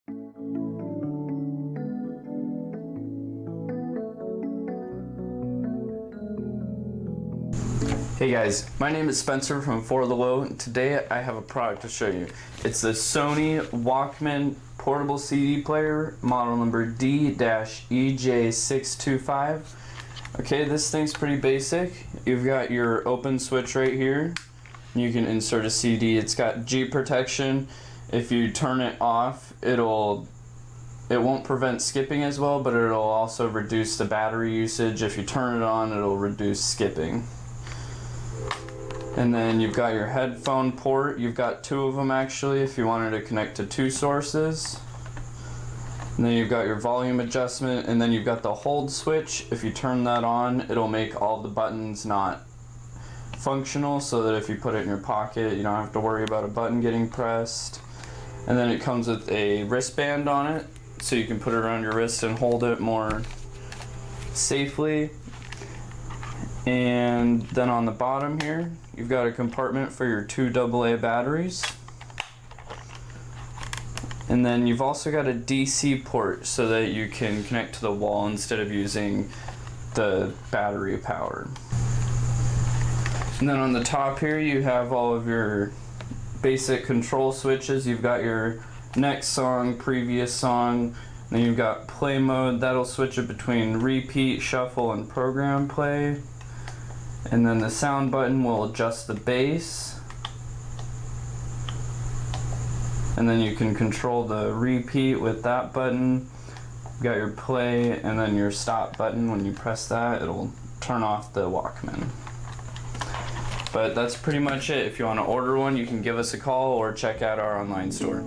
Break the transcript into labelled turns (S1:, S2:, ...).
S1: Hey guys, my name is Spencer from For the Low, and today I have a product to show you. It's the Sony Walkman portable CD player, model number D-EJ625. Okay, this thing's pretty basic. You've got your open switch right here. You can insert a CD. It's got G protection. If you turn it off, it won't prevent skipping as well, but it'll also reduce the battery usage. If you turn it on, it'll reduce skipping. And then you've got your headphone port. You've got two of them actually if you wanted to connect to two sources. And then you've got your volume adjustment, and then you've got the hold switch. If you turn that on, it'll make all the buttons not functional, so that if you put it in your pocket, you don't have to worry about a button getting pressed. And then it comes with a wristband on it, so you can put it around your wrist and hold it more safely. And then on the bottom here, you've got a compartment for your two AA batteries. And then you've also got a DC port so that you can connect to the wall instead of using the battery power. And then on the top here, you have all of your basic control switches. You've got your next song, previous song. Then you've got play mode. That'll switch it between repeat, shuffle, and program play. And then the sound button will adjust the bass. And then you can control the repeat with that button. You've got your play and then your stop button. When you press that, it'll turn off the Walkman. But that's pretty much it. If you want to order one, you can give us a call or check out our online store.